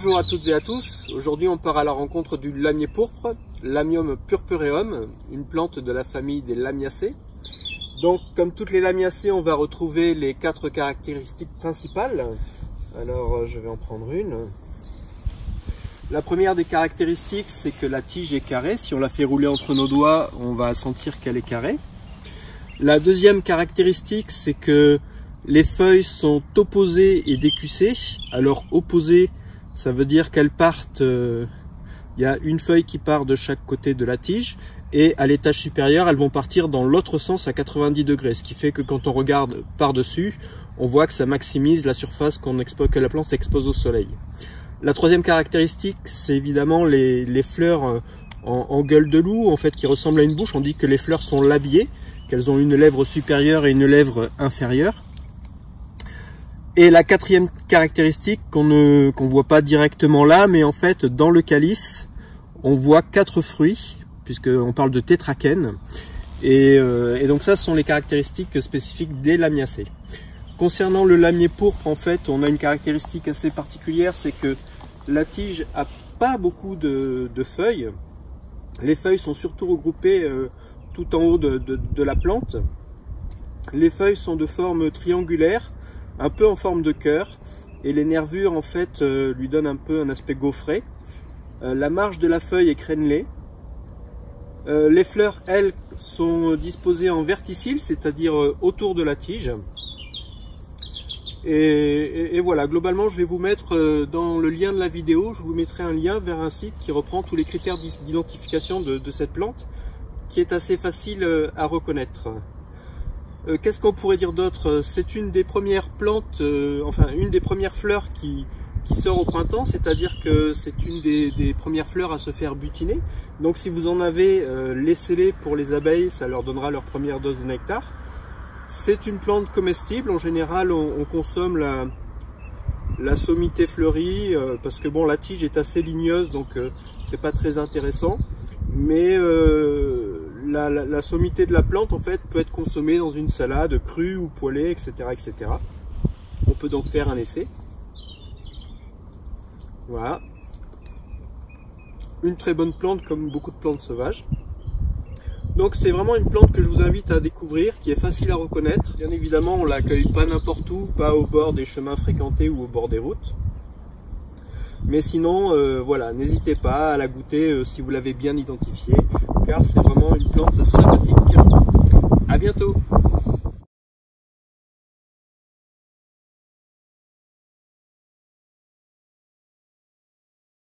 Bonjour à toutes et à tous. Aujourd'hui on part à la rencontre du lamier pourpre, Lamium purpureum, une plante de la famille des lamiacées. Donc comme toutes les lamiacées, on va retrouver les 4 caractéristiques principales. Alors je vais en prendre une. La première des caractéristiques, c'est que la tige est carrée. Si on la fait rouler entre nos doigts, on va sentir qu'elle est carrée. La deuxième caractéristique, c'est que les feuilles sont opposées et décussées. Alors opposées, ça veut dire qu'elles partent, il y a une feuille qui part de chaque côté de la tige, et à l'étage supérieur, elles vont partir dans l'autre sens à 90 degrés, ce qui fait que quand on regarde par-dessus, on voit que ça maximise la surface que la plante expose au soleil. La troisième caractéristique, c'est évidemment les fleurs en gueule de loup, en fait, qui ressemblent à une bouche. On dit que les fleurs sont labiées, qu'elles ont une lèvre supérieure et une lèvre inférieure. Et la quatrième caractéristique qu'on voit pas directement là, mais en fait dans le calice, on voit 4 fruits, puisqu'on parle de tétraquène. Et donc ça, ce sont les caractéristiques spécifiques des lamiacées. Concernant le lamier pourpre, en fait, on a une caractéristique assez particulière, c'est que la tige a pas beaucoup de feuilles. Les feuilles sont surtout regroupées tout en haut de la plante. Les feuilles sont de forme triangulaire, un peu en forme de cœur, et les nervures en fait lui donnent un peu un aspect gaufré. La marge de la feuille est crénelée. Les fleurs, elles, sont disposées en verticille, c'est-à-dire autour de la tige. Et voilà, globalement je vais vous mettre dans le lien de la vidéo, je vous mettrai un lien vers un site qui reprend tous les critères d'identification de cette plante, qui est assez facile à reconnaître. Qu'est-ce qu'on pourrait dire d'autre? C'est une des premières plantes, une des premières fleurs qui sort au printemps, c'est-à-dire que c'est une des premières fleurs à se faire butiner. Donc si vous en avez, laissez-les pour les abeilles, ça leur donnera leur première dose de nectar. C'est une plante comestible, en général on consomme la sommité fleurie, parce que bon, la tige est assez ligneuse, donc c'est pas très intéressant. Mais la sommité de la plante en fait peut être consommée dans une salade crue ou poêlée, etc., etc. On peut donc faire un essai. Voilà. Une très bonne plante comme beaucoup de plantes sauvages. Donc c'est vraiment une plante que je vous invite à découvrir, qui est facile à reconnaître. Bien évidemment, on l'accueille pas n'importe où, pas au bord des chemins fréquentés ou au bord des routes. Mais sinon, voilà, n'hésitez pas à la goûter si vous l'avez bien identifiée, car c'est vraiment une plante sympathique.